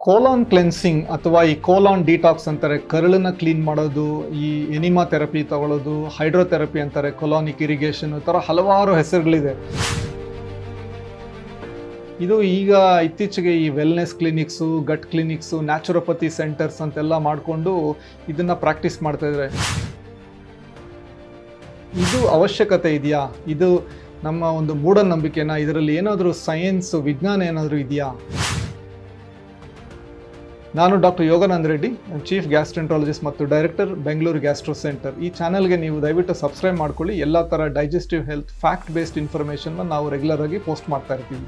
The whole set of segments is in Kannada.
ಕೋಲಾನ್ ಕ್ಲೆನ್ಸಿಂಗ್ ಅಥವಾ ಈ ಕೋಲಾನ್ ಡಿಟಾಕ್ಸ್ ಅಂತಾರೆ, ಕರಳನ್ನ ಕ್ಲೀನ್ ಮಾಡೋದು, ಈ ಎನಿಮಾ ಥೆರಪಿ ತಗೊಳ್ಳೋದು, ಹೈಡ್ರೋಥೆರಪಿ ಅಂತಾರೆ, ಕೊಲಾನಿಕ್ ಇರಿಗೇಷನ್, ಈ ಥರ ಹಲವಾರು ಹೆಸರುಗಳಿದೆ. ಇದು ಈಗ ಇತ್ತೀಚೆಗೆ ಈ ವೆಲ್ನೆಸ್ ಕ್ಲಿನಿಕ್ಸು, ಗಟ್ ಕ್ಲಿನಿಕ್ಸು, ನ್ಯಾಚುರೋಪತಿ ಸೆಂಟರ್ಸ್ ಅಂತೆಲ್ಲ ಮಾಡಿಕೊಂಡು ಇದನ್ನು ಪ್ರಾಕ್ಟೀಸ್ ಮಾಡ್ತಾ ಇದ್ದಾರೆ. ಇದು ಅವಶ್ಯಕತೆ ಇದೆಯಾ? ಇದು ನಮ್ಮ ಒಂದು ಮೂಢನಂಬಿಕೆನ? ಇದರಲ್ಲಿ ಏನಾದರೂ ಸೈನ್ಸ್, ವಿಜ್ಞಾನ ಏನಾದರೂ ಇದೆಯಾ? ನಾನು doctor Yogananda Reddy, chief gastroenterologist ಮತ್ತು ಡೈರೆಕ್ಟರ್, ಬೆಂಗಳೂರು ಗ್ಯಾಸ್ಟ್ರೋ ಸೆಂಟರ್. ಈ ಚಾನಲ್ಗೆ ನೀವು ದಯವಿಟ್ಟು ಸಬ್ಸ್ಕ್ರೈಬ್ ಮಾಡ್ಕೊಳ್ಳಿ. ಎಲ್ಲ ಥರ ಡೈಜೆಸ್ಟಿವ್ ಹೆಲ್ತ್, ಫ್ಯಾಕ್ಟ್ ಬೇಸ್ಡ್ ಇನ್ಫಾರ್ಮೇಷನ್ನ ನಾವು ರೆಗ್ಯುಲರ್ ಆಗಿ ಪೋಸ್ಟ್ ಮಾಡ್ತಾ ಇರ್ತೀವಿ.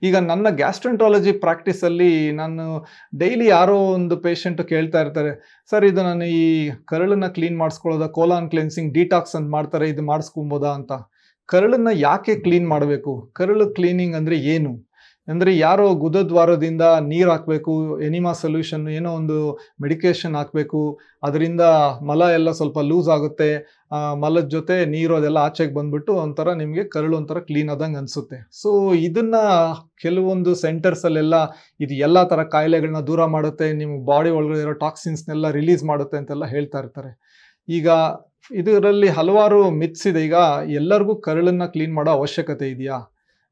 ಈಗ ನನ್ನ ಗ್ಯಾಸ್ಟ್ರೆಂಟ್ರಾಲಜಿ ಪ್ರಾಕ್ಟೀಸಲ್ಲಿ ನಾನು ಡೈಲಿ ಯಾರೋ ಒಂದು ಪೇಷಂಟ್ ಕೇಳ್ತಾ ಇರ್ತಾರೆ, ಸರ್ ಇದು ನಾನು ಈ ಕರಳನ್ನ ಕ್ಲೀನ್ ಮಾಡಿಸ್ಕೊಳ್ಳೋದ, ಕೋಲಾನ್ ಕ್ಲೆನ್ಸಿಂಗ್ ಡಿಟಾಕ್ಸ್ ಅಂತ ಮಾಡ್ತಾರೆ, ಇದು ಮಾಡಿಸ್ಕೊಬೋದಾ ಅಂತ. ಕರಳನ್ನ ಯಾಕೆ ಕ್ಲೀನ್ ಮಾಡಬೇಕು? ಕರಳು ಕ್ಲೀನಿಂಗ್ ಅಂದರೆ ಏನು? ಅಂದರೆ ಯಾರೋ ಗುದದ್ವಾರದಿಂದ ನೀರು ಹಾಕಬೇಕು, ಎನಿಮಾ ಸೊಲ್ಯೂಷನ್, ಏನೋ ಒಂದು ಮೆಡಿಕೇಶನ್ ಹಾಕಬೇಕು, ಅದರಿಂದ ಮಲ ಎಲ್ಲ ಸ್ವಲ್ಪ ಲೂಸ್ ಆಗುತ್ತೆ, ಮಲದ ಜೊತೆ ನೀರು ಅದೆಲ್ಲ ಆಚೆಗೆ ಬಂದ್ಬಿಟ್ಟು ಒಂಥರ ನಿಮಗೆ ಕರಳು ಒಂಥರ ಕ್ಲೀನ್ ಆದಂಗೆ ಅನಿಸುತ್ತೆ. ಸೊ ಇದನ್ನ ಕೆಲವೊಂದು ಸೆಂಟರ್ಸಲ್ಲೆಲ್ಲ ಇದು ಎಲ್ಲ ಥರ ಕಾಯಿಲೆಗಳನ್ನ ದೂರ ಮಾಡುತ್ತೆ, ನಿಮ್ಮ ಬಾಡಿ ಒಳಗಡೆ ಇರೋ ಟಾಕ್ಸಿನ್ಸ್ನೆಲ್ಲ ರಿಲೀಸ್ ಮಾಡುತ್ತೆ ಅಂತೆಲ್ಲ ಹೇಳ್ತಾ ಇರ್ತಾರೆ. ಈಗ ಇದರಲ್ಲಿ ಹಲವಾರು ಮಿತ್ಸ್ ಇದೆ. ಈಗ ಎಲ್ಲರಿಗೂ ಕರಳನ್ನ ಕ್ಲೀನ್ ಮಾಡೋ ಅವಶ್ಯಕತೆ ಇದೆಯಾ?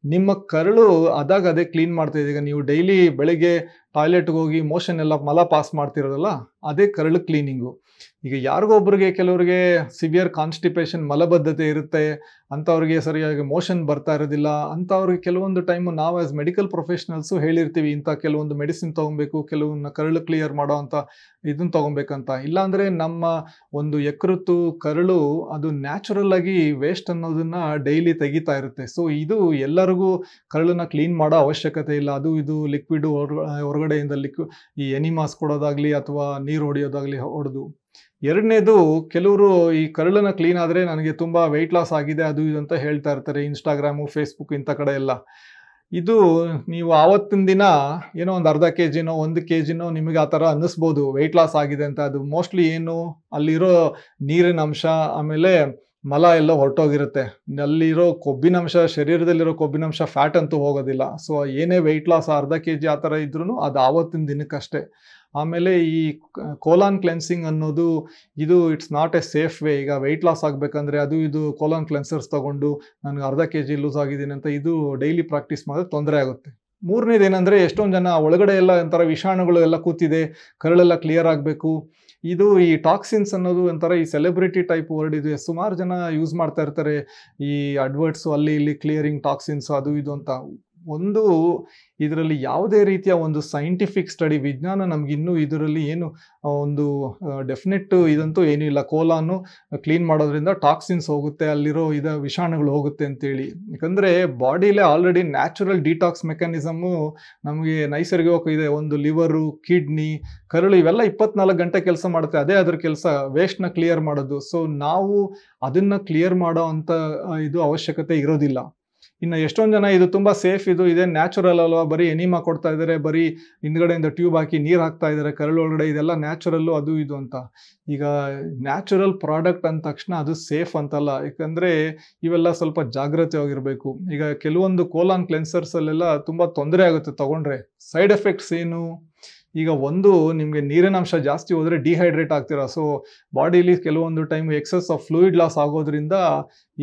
ನಿಮ್ಮ ಕರಳು ಅದೇ ಕ್ಲೀನ್ ಮಾಡ್ತಾ ಇದೆ. ಈಗ ನೀವು ಡೈಲಿ ಬೆಳಗ್ಗೆ ಟಾಯ್ಲೆಟ್ಗೆ ಹೋಗಿ ಮೋಷನ್ ಎಲ್ಲ ಮಲ ಪಾಸ್ ಮಾಡ್ತಿರೋದಲ್ಲ, ಅದೇ ಕರಳು ಕ್ಲೀನಿಂಗು. ಈಗ ಯಾರಿಗೊಬ್ರಿಗೆ, ಕೆಲವರಿಗೆ ಸಿವಿಯರ್ ಕಾನ್ಸ್ಟಿಪೇಷನ್, ಮಲಬದ್ಧತೆ ಇರುತ್ತೆ, ಅಂಥವ್ರಿಗೆ ಸರಿಯಾಗಿ ಮೋಷನ್ ಬರ್ತಾ ಇರೋದಿಲ್ಲ, ಅಂಥವ್ರಿಗೆ ಕೆಲವೊಂದು ಟೈಮು ನಾವು ಆ್ಯಸ್ ಮೆಡಿಕಲ್ ಪ್ರೊಫೆಷ್ನಲ್ಸು ಹೇಳಿರ್ತೀವಿ, ಇಂಥ ಕೆಲವೊಂದು ಮೆಡಿಸಿನ್ ತೊಗೊಬೇಕು, ಕೆಲವನ್ನ ಕರಳು ಕ್ಲಿಯರ್ ಮಾಡೋ ಅಂಥ ಇದನ್ನು ತೊಗೊಬೇಕಂತ. ಇಲ್ಲಾಂದರೆ ನಮ್ಮ ಒಂದು ಯಕೃತ್ತು, ಕರಳು ಅದು ನ್ಯಾಚುರಲ್ ಆಗಿ ವೇಸ್ಟ್ ಅನ್ನೋದನ್ನ ಡೈಲಿ ತೆಗಿತಾ ಇರುತ್ತೆ. ಸೊ ಇದು ಎಲ್ಲರಿಗೂ ಕರಳನ್ನ ಕ್ಲೀನ್ ಮಾಡೋ ಅವಶ್ಯಕತೆ ಇಲ್ಲ. ಅದು ಇದು ಲಿಕ್ವಿಡು ಹೊರಗಡೆಯಿಂದ ಈ ಎನಿಮಾಸ್ ಕೊಡೋದಾಗಲಿ ಅಥವಾ ನೀರು ಹೊಡೆಯೋದಾಗಲಿ ಹೊಡೆದು. ಎರಡನೇದು, ಕೆಲವರು ಈ ಕರಳನ್ನ ಕ್ಲೀನ್ ಆದರೆ ನನಗೆ ತುಂಬ ವೆಯ್ಟ್ ಲಾಸ್ ಆಗಿದೆ ಅದು ಇದು ಅಂತ ಹೇಳ್ತಾ ಇರ್ತಾರೆ, ಇನ್ಸ್ಟಾಗ್ರಾಮು, ಫೇಸ್ಬುಕ್ ಇಂಥ ಕಡೆ ಎಲ್ಲ. ಇದು ನೀವು ಆವತ್ತಿನ ದಿನ ಏನೋ ಒಂದು ಅರ್ಧ ಕೆಜಿನೋ 1 ಕೆಜಿನೋ ನಿಮಗೆ ಆ ಥರ ಅನ್ನಿಸ್ಬೋದು ವೆಯ್ಟ್ ಲಾಸ್ ಆಗಿದೆ ಅಂತ. ಅದು ಮೋಸ್ಟ್ಲಿ ಏನು, ಅಲ್ಲಿರೋ ನೀರಿನ ಅಂಶ, ಆಮೇಲೆ ಮಲ ಎಲ್ಲ ಹೊರಟೋಗಿರುತ್ತೆ. ಅಲ್ಲಿರೋ ಕೊಬ್ಬಿನಂಶ, ಶರೀರದಲ್ಲಿರೋ ಕೊಬ್ಬಿನಂಶ, ಫ್ಯಾಟ್ ಅಂತೂ ಹೋಗೋದಿಲ್ಲ. ಸೊ ಏನೇ ವೆಯ್ಟ್ ಲಾಸ್ ಅರ್ಧ ಕೆಜಿ ಆ ಥರ ಇದ್ರೂ ಅದು ಆವತ್ತಿನ ದಿನಕ್ಕಷ್ಟೇ. ಆಮೇಲೆ ಈ ಕೋಲಾನ್ ಕ್ಲೆನ್ಸಿಂಗ್ ಅನ್ನೋದು ಇದು it's not A safe way. ಈಗ ವೆಯ್ಟ್ ಲಾಸ್ ಆಗಬೇಕಂದ್ರೆ ಅದು ಇದು ಕೋಲಾನ್ ಕ್ಲೆನ್ಸರ್ಸ್ ತೊಗೊಂಡು ನನಗೆ ಅರ್ಧ ಕೆಜಿ ಲೂಸ್ ಆಗಿದ್ದೀನಿ ಅಂತ ಇದು ಡೈಲಿ ಪ್ರಾಕ್ಟೀಸ್ ಮಾಡಿದ್ರೆ ತೊಂದರೆ ಆಗುತ್ತೆ. ಮೂರನೇದು ಏನಂದರೆ, ಎಷ್ಟೊಂದು ಜನ ಒಳಗಡೆ ಎಲ್ಲ ಒಂಥರ ವಿಷಾಣುಗಳು ಎಲ್ಲ ಕೂತಿದೆ, ಕರಳೆಲ್ಲ ಕ್ಲಿಯರ್ ಆಗಬೇಕು. ಇದು ಈ ಟಾಕ್ಸಿನ್ಸ್ ಅನ್ನೋದು ಒಂಥರ ಈ ಸೆಲೆಬ್ರಿಟಿ ಟೈಪ್ ವರ್ಡ್ ಇದೆ. ಸುಮಾರು ಜನ ಯೂಸ್ ಮಾಡ್ತಾ ಇರ್ತಾರೆ ಈ ಅಡ್ವರ್ಟ್ಸು, ಅಲ್ಲಿ ಇಲ್ಲಿ ಕ್ಲಿಯರಿಂಗ್ ಟಾಕ್ಸಿನ್ಸ್ ಅದು ಇದು ಅಂತ. ಒಂದು ಇದರಲ್ಲಿ ಯಾವುದೇ ರೀತಿಯ ಒಂದು ಸೈಂಟಿಫಿಕ್ ಸ್ಟಡಿ, ವಿಜ್ಞಾನ ನಮಗಿನ್ನೂ ಇದರಲ್ಲಿ ಏನು ಒಂದು ಡೆಫಿನೆಟ್ ಇದಂತೂ ಏನೂ ಇಲ್ಲ. ಕೋಲಾನು ಕ್ಲೀನ್ ಮಾಡೋದ್ರಿಂದ ಟಾಕ್ಸಿನ್ಸ್ ಹೋಗುತ್ತೆ, ಅಲ್ಲಿರೋ ವಿಷಾಣುಗಳು ಹೋಗುತ್ತೆ ಅಂತೇಳಿ. ಯಾಕಂದರೆ ಬಾಡಿಲೇ ಆಲ್ರೆಡಿ ನ್ಯಾಚುರಲ್ ಡಿಟಾಕ್ಸ್ ಮೆಕ್ಯಾನಿಸಮು ನಮಗೆ ನೈಸರ್ಗಿಕ ಇದೆ. ಒಂದು ಲಿವರು, ಕಿಡ್ನಿ, ಕರಳು ಇವೆಲ್ಲ 24 ಗಂಟೆ ಕೆಲಸ ಮಾಡುತ್ತೆ. ಅದೇ ಅದ್ರ ಕೆಲಸ, ವೇಸ್ಟ್ನ ಕ್ಲಿಯರ್ ಮಾಡೋದು. ಸೊ ನಾವು ಅದನ್ನು ಕ್ಲಿಯರ್ ಮಾಡೋ ಅಂಥ ಇದು ಅವಶ್ಯಕತೆ ಇರೋದಿಲ್ಲ. ಇನ್ನು ಎಷ್ಟೊಂದು ಜನ ಇದು ತುಂಬ ಸೇಫ್, ಇದೇ ನ್ಯಾಚುರಲ್ ಅಲ್ವಾ, ಬರೀ ಎನಿಮಾ ಕೊಡ್ತಾ ಇದ್ದಾರೆ, ಬರೀ ಹಿಂದ್ಗಡೆಯಿಂದ ಟ್ಯೂಬ್ ಹಾಕಿ ನೀರು ಹಾಕ್ತಾ ಇದ್ದಾರೆ ಕರಳು ಒಳಗಡೆ, ಇದೆಲ್ಲ ನ್ಯಾಚುರಲ್ಲು ಅದು ಇದು ಅಂತ. ಈಗ ನ್ಯಾಚುರಲ್ ಪ್ರಾಡಕ್ಟ್ ಅಂದ ತಕ್ಷಣ ಅದು ಸೇಫ್ ಅಂತಲ್ಲ. ಯಾಕಂದರೆ ಇವೆಲ್ಲ ಸ್ವಲ್ಪ ಜಾಗೃತಿಯಾಗಿರಬೇಕು. ಈಗ ಕೆಲವೊಂದು ಕೋಲಾನ್ ಕ್ಲೆನ್ಸರ್ಸಲ್ಲೆಲ್ಲ ತುಂಬ ತೊಂದರೆ ಆಗುತ್ತೆ ತೊಗೊಂಡ್ರೆ. ಸೈಡ್ ಎಫೆಕ್ಟ್ಸ್ ಏನು? ಈಗ ಒಂದು, ನಿಮಗೆ ನೀರಿನ ಅಂಶ ಜಾಸ್ತಿ ಹೋದರೆ ಡಿಹೈಡ್ರೇಟ್ ಆಗ್ತೀರಾ. ಸೊ ಬಾಡಿಲಿ ಕೆಲವೊಂದು time excess of fluid loss ಆಗೋದ್ರಿಂದ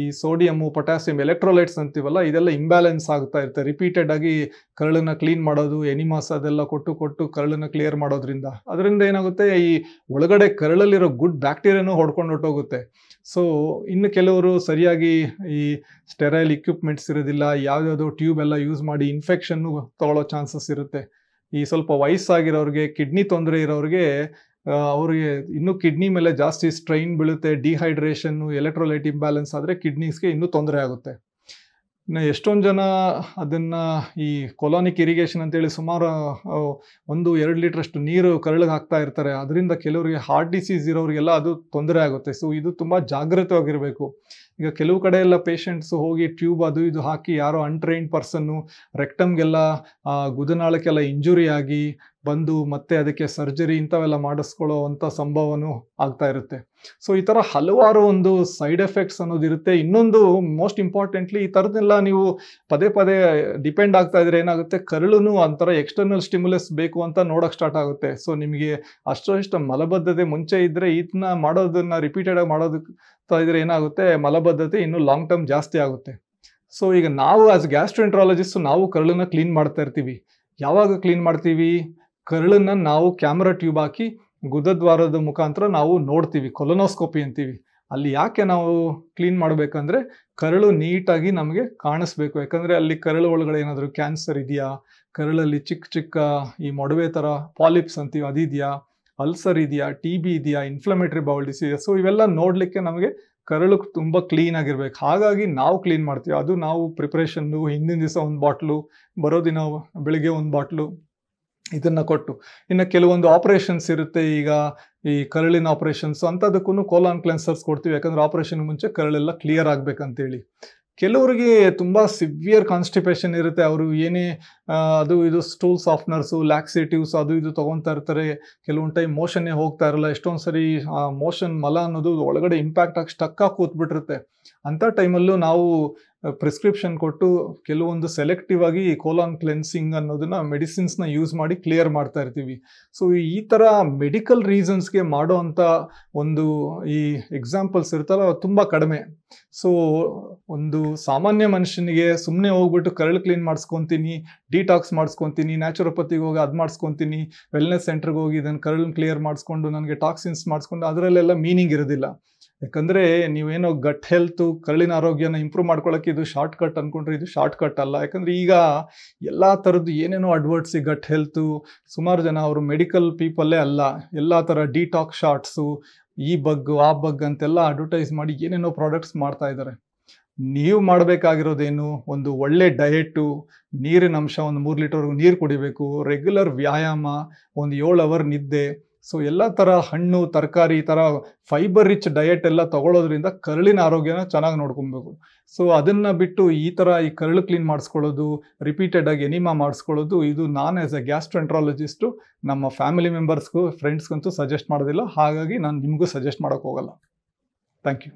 ಈ ಸೋಡಿಯಮ್ಮು, ಪೊಟ್ಯಾಸಿಯಮ್, ಎಲೆಕ್ಟ್ರೋಲೈಟ್ಸ್ ಅಂತೀವಲ್ಲ, ಇದೆಲ್ಲ ಇಂಬ್ಯಾಲೆನ್ಸ್ ಆಗ್ತಾ ಇರುತ್ತೆ. ರಿಪೀಟೆಡ್ ಆಗಿ ಕರಳನ್ನ ಕ್ಲೀನ್ ಮಾಡೋದು, ಎನಿಮಾಸ್ ಅದೆಲ್ಲ ಕೊಟ್ಟು ಕರಳನ್ನ ಕ್ಲಿಯರ್ ಮಾಡೋದ್ರಿಂದ ಅದರಿಂದ ಏನಾಗುತ್ತೆ, ಈ ಒಳಗಡೆ ಕರಳಲ್ಲಿರೋ ಗುಡ್ ಬ್ಯಾಕ್ಟೀರಿಯಾನು ಹೊಡ್ಕೊಂಡು ಹೊಟ್ಟೋಗುತ್ತೆ. ಸೊ ಇನ್ನು ಕೆಲವರು ಸರಿಯಾಗಿ ಈ ಸ್ಟೆರೈಲ್ ಇಕ್ವಿಪ್ಮೆಂಟ್ಸ್ ಇರೋದಿಲ್ಲ, ಯಾವುದ್ಯಾವುದೋ ಟ್ಯೂಬ್ ಎಲ್ಲ ಯೂಸ್ ಮಾಡಿ ಇನ್ಫೆಕ್ಷನ್ನು ತಗೊಳ್ಳೋ ಚಾನ್ಸಸ್ ಇರುತ್ತೆ. ಈ ಸ್ವಲ್ಪ ವಯಸ್ಸಾಗಿರೋರಿಗೆ, ಕಿಡ್ನಿ ತೊಂದರೆ ಇರೋರಿಗೆ, ಅವರಿಗೆ ಇನ್ನೂ ಕಿಡ್ನಿ ಮೇಲೆ ಜಾಸ್ತಿ ಸ್ಟ್ರೈನ್ ಬೀಳುತ್ತೆ. ಡಿಹೈಡ್ರೇಷನ್ನು, ಎಲೆಕ್ಟ್ರೋಲೈಟ್ ಇಂಬ್ಯಾಲೆನ್ಸ್ ಆದರೆ ಕಿಡ್ನೀಸ್ಗೆ ಇನ್ನೂ ತೊಂದರೆ ಆಗುತ್ತೆ. ಇನ್ನು ಎಷ್ಟೊಂದು ಜನ ಅದನ್ನು ಈ ಕೊಲಾನಿಕ್ ಇರಿಗೇಷನ್ ಅಂತೇಳಿ ಸುಮಾರು 1-2 ಲೀಟ್ರಷ್ಟು ನೀರು ಕರಳಿಗೆ ಹಾಕ್ತಾ ಇರ್ತಾರೆ. ಅದರಿಂದ ಕೆಲವರಿಗೆ ಹಾರ್ಟ್ ಡಿಸೀಸ್ ಇರೋರಿಗೆಲ್ಲ ಅದು ತೊಂದರೆ ಆಗುತ್ತೆ. ಸೊ ಇದು ತುಂಬ ಜಾಗೃತವಾಗಿರಬೇಕು. ಈಗ ಕೆಲವು ಕಡೆ ಎಲ್ಲ ಪೇಷಂಟ್ಸು ಹೋಗಿ ಟ್ಯೂಬ್ ಅದು ಇದು ಹಾಕಿ, ಯಾರೋ ಅನ್ಟ್ರೈನ್ಡ್ ಪರ್ಸನ್ನು ರೆಕ್ಟಮ್ಗೆಲ್ಲ, ಗುದನಾಳಕ್ಕೆಲ್ಲ ಇಂಜುರಿ ಆಗಿ ಬಂದು ಮತ್ತೆ ಅದಕ್ಕೆ ಸರ್ಜರಿ ಇಂಥವೆಲ್ಲ ಮಾಡಿಸ್ಕೊಳ್ಳೋ ಅಂಥ ಸಂಭವನೂ ಆಗ್ತಾ ಇರುತ್ತೆ. ಸೊ ಈ ಥರ ಹಲವಾರು ಒಂದು ಸೈಡ್ ಎಫೆಕ್ಟ್ಸ್ ಅನ್ನೋದು ಇರುತ್ತೆ. ಇನ್ನೊಂದು ಮೋಸ್ಟ್ ಇಂಪಾರ್ಟೆಂಟ್ಲಿ ಈ ಥರದ್ದೆಲ್ಲ ನೀವು ಪದೇ ಪದೇ ಡಿಪೆಂಡ್ ಆಗ್ತಾ ಇದ್ರೆ ಏನಾಗುತ್ತೆ, ಕರಳುನು ಒಂಥರ ಎಕ್ಸ್ಟರ್ನಲ್ ಸ್ಟಿಮ್ಯುಲಸ್ ಬೇಕು ಅಂತ ನೋಡೋಕೆ ಸ್ಟಾರ್ಟ್ ಆಗುತ್ತೆ. ಸೊ ನಿಮಗೆ ಇಷ್ಟ ಮಲಬದ್ಧತೆ ಮುಂಚೆ ಇದ್ದರೆ ಇದನ್ನ ಮಾಡೋದನ್ನ ರಿಪೀಟೆಡ್ ಆಗಿ ಮಾಡೋದಕ್ಕೆ ಇದ್ರೆ ಏನಾಗುತ್ತೆ, ಮಲಬದ್ಧತೆ ಇನ್ನೂ ಲಾಂಗ್ ಟರ್ಮ್ ಜಾಸ್ತಿ ಆಗುತ್ತೆ. ಸೊ ಈಗ ನಾವು ಆಸ್ ಗ್ಯಾಸ್ಟ್ರೋಎಂಟ್ರಾಲಜಿಸ್ಟ್ ನಾವು ಕರಳನ್ನ ಕ್ಲೀನ್ ಮಾಡ್ತಾ ಇರ್ತೀವಿ. ಯಾವಾಗ ಕ್ಲೀನ್ ಮಾಡ್ತೀವಿ? ಕರಳನ್ನ ನಾವು ಕ್ಯಾಮ್ರಾ ಟ್ಯೂಬ್ ಹಾಕಿ ಗುದದ್ವಾರದ ಮುಖಾಂತರ ನಾವು ನೋಡ್ತೀವಿ, ಕೊಲೊನೋಸ್ಕೋಪಿ ಅಂತೀವಿ. ಅಲ್ಲಿ ಯಾಕೆ ನಾವು ಕ್ಲೀನ್ ಮಾಡಬೇಕಂದ್ರೆ ಕರಳು ನೀಟಾಗಿ ನಮಗೆ ಕಾಣಿಸ್ಬೇಕು. ಯಾಕಂದರೆ ಅಲ್ಲಿ ಕರಳು ಒಳಗಡೆ ಏನಾದರೂ ಕ್ಯಾನ್ಸರ್ ಇದೆಯಾ, ಕರಳಲ್ಲಿ ಚಿಕ್ಕ ಚಿಕ್ಕ ಈ ಮೊಡವೆ ಥರ ಪಾಲಿಪ್ಸ್ ಅಂತೀವಿ ಅದಿದೆಯಾ, ಅಲ್ಸರ್ ಇದೆಯಾ, TB ಇದೆಯಾ, ಇನ್ಫ್ಲಮೇಟರಿ ಬೌಲ್ ಡಿಸೀಸ್. ಸೊ ಇವೆಲ್ಲ ನೋಡಲಿಕ್ಕೆ ನಮಗೆ ಕರಳು ತುಂಬ ಕ್ಲೀನ್ ಆಗಿರ್ಬೇಕು. ಹಾಗಾಗಿ ನಾವು ಕ್ಲೀನ್ ಮಾಡ್ತೀವಿ. ಅದು ನಾವು ಪ್ರಿಪ್ರೇಷನ್ನು ಹಿಂದಿನ ದಿವಸ ಒಂದು ಬಾಟ್ಲು, ಬರೋ ದಿನ ಬೆಳಿಗ್ಗೆ ಒಂದು ಬಾಟ್ಲು ಇದನ್ನು ಕೊಟ್ಟು. ಇನ್ನು ಕೆಲವೊಂದು ಆಪರೇಷನ್ಸ್ ಇರುತ್ತೆ, ಈಗ ಈ ಕರಳಿನ ಆಪರೇಷನ್ಸ್ ಅಂಥದಕ್ಕೂ ಕೋಲಾನ್ ಕ್ಲೆನ್ಸರ್ಸ್ ಕೊಡ್ತೀವಿ. ಯಾಕಂದರೆ ಆಪರೇಷನ್ ಮುಂಚೆ ಕರಳೆಲ್ಲ ಕ್ಲಿಯರ್ ಆಗಬೇಕಂತೇಳಿ. ಕೆಲವರಿಗೆ ತುಂಬ ಸಿವಿಯರ್ ಕಾನ್ಸ್ಟಿಪೇಷನ್ ಇರುತ್ತೆ. ಅವರು ಏನೇ ಅದು ಇದು ಸ್ಟೂಲ್ ಸಾಫ್ಟ್ನರ್ಸು, ಲ್ಯಾಕ್ಸೇಟಿವ್ಸ್ ಅದು ಇದು ತೊಗೊತಾ ಇರ್ತಾರೆ. ಕೆಲವೊಂದು ಟೈಮ್ ಮೋಷನ್ನೇ ಹೋಗ್ತಾ ಇರಲ್ಲ. ಎಷ್ಟೊಂದು ಸರಿ ಮೋಷನ್ ಮಲ ಅನ್ನೋದು ಒಳಗಡೆ ಇಂಪ್ಯಾಕ್ಟ್ ಆಗಿ ಸ್ಟಕ್ ಆಗಿ ಕೂತ್ಬಿಟ್ಟಿರುತ್ತೆ. ಅಂಥ ಟೈಮಲ್ಲೂ ನಾವು ಪ್ರಿಸ್ಕ್ರಿಪ್ಷನ್ ಕೊಟ್ಟು ಕೆಲವೊಂದು ಸೆಲೆಕ್ಟಿವ್ ಆಗಿ ಕೋಲಾನ್ ಕ್ಲೆನ್ಸಿಂಗ್ ಅನ್ನೋದನ್ನ ಮೆಡಿಸಿನ್ಸ್ನ ಯೂಸ್ ಮಾಡಿ ಕ್ಲಿಯರ್ ಮಾಡ್ತಾ ಇರ್ತೀವಿ. ಸೊ ಈ ಥರ ಮೆಡಿಕಲ್ ರೀಸನ್ಸ್ಗೆ ಮಾಡೋ ಅಂಥ ಒಂದು ಈ ಎಕ್ಸಾಂಪಲ್ಸ್ ಇರ್ತಲ್ಲ ತುಂಬ ಕಡಿಮೆ. ಸೊ ಒಂದು ಸಾಮಾನ್ಯ ಮನುಷ್ಯನಿಗೆ ಸುಮ್ಮನೆ ಹೋಗ್ಬಿಟ್ಟು ಕರಳು ಕ್ಲೀನ್ ಮಾಡಿಸ್ಕೊತೀನಿ, ಡಿಟಾಕ್ಸ್ ಮಾಡಿಸ್ಕೊತೀನಿ, ನ್ಯಾಚುರೋಪತಿಗೆ ಹೋಗಿ ಅದು ಮಾಡಿಸ್ಕೊತೀನಿ, ವೆಲ್ನೆಸ್ ಸೆಂಟ್ರಿಗೆ ಹೋಗಿ ಇದನ್ನು ಕರಳನ್ನ ಕ್ಲಿಯರ್ ಮಾಡಿಸ್ಕೊಂಡು ನನಗೆ ಟಾಕ್ಸಿನ್ಸ್ ಮಾಡಿಸ್ಕೊಂಡು ಅದರಲ್ಲೆಲ್ಲ ಮೀನಿಂಗ್ ಇರೋದಿಲ್ಲ. ಯಾಕಂದರೆ ನೀವೇನೋ ಗಟ್ ಹೆಲ್ತು, ಕರಳಿನ ಆರೋಗ್ಯನ ಇಂಪ್ರೂವ್ ಮಾಡ್ಕೊಳ್ಳೋಕ್ಕೆ ಇದು ಶಾರ್ಟ್ ಕಟ್ ಅಂದ್ಕೊಂಡ್ರೆ ಇದು ಶಾರ್ಟ್ ಕಟ್ ಅಲ್ಲ. ಯಾಕಂದರೆ ಈಗ ಎಲ್ಲ ಥರದ್ದು ಏನೇನೋ ಅಡ್ವರ್ಟ್ಸಿ ಗಟ್ ಹೆಲ್ತು, ಸುಮಾರು ಜನ ಅವರು ಮೆಡಿಕಲ್ ಪೀಪಲ್ಲೇ ಅಲ್ಲ, ಎಲ್ಲ ಥರ ಡಿಟಾಕ್ಸ್ ಶಾರ್ಟ್ಸು, ಈ ಬಗ್ ಆ ಬಗ್ ಅಂತೆಲ್ಲ ಅಡ್ವರ್ಟೈಸ್ ಮಾಡಿ ಏನೇನೋ ಪ್ರಾಡಕ್ಟ್ಸ್ ಮಾಡ್ತಾ ಇದ್ದಾರೆ. ನೀವು ಮಾಡಬೇಕಾಗಿರೋದೇನು, ಒಂದು ಒಳ್ಳೆ ಡಯೆಟ್ಟು, ನೀರಿನ ಅಂಶ ಒಂದು 3 ಲೀಟರ್ವರೆಗೂ ನೀರು ಕುಡಿಬೇಕು, ರೆಗ್ಯುಲರ್ ವ್ಯಾಯಾಮ, ಒಂದು 7 ಅವರ್ ನಿದ್ದೆ. ಸೊ ಎಲ್ಲ ಥರ ಹಣ್ಣು ತರಕಾರಿ ಈ ಥರ ಫೈಬರ್ ರಿಚ್ ಡಯೆಟ್ ಎಲ್ಲ ತಗೊಳ್ಳೋದ್ರಿಂದ ಕರಳಿನ ಆರೋಗ್ಯನ ಚೆನ್ನಾಗಿ ನೋಡ್ಕೊಬೇಕು. ಸೊ ಅದನ್ನು ಬಿಟ್ಟು ಈ ಥರ ಈ ಕರಳು ಕ್ಲೀನ್ ಮಾಡಿಸ್ಕೊಳ್ಳೋದು, ರಿಪೀಟೆಡ್ ಆಗಿ ಎನಿಮಾ ಮಾಡಿಸ್ಕೊಳ್ಳೋದು, ಇದು ನಾನು ಆ್ಯಸ್ ಎ ಗ್ಯಾಸ್ಟ್ರೋಎಂಟ್ರಾಲಜಿಸ್ಟು ನಮ್ಮ ಫ್ಯಾಮಿಲಿ ಮೆಂಬರ್ಸ್ಗೂ ಫ್ರೆಂಡ್ಸ್ಗಂತೂ ಸಜೆಸ್ಟ್ ಮಾಡೋದಿಲ್ಲ. ಹಾಗಾಗಿ ನಾನು ನಿಮಗೂ ಸಜೆಸ್ಟ್ ಮಾಡೋಕ್ಕೆ ಹೋಗಲ್ಲ. Thank you.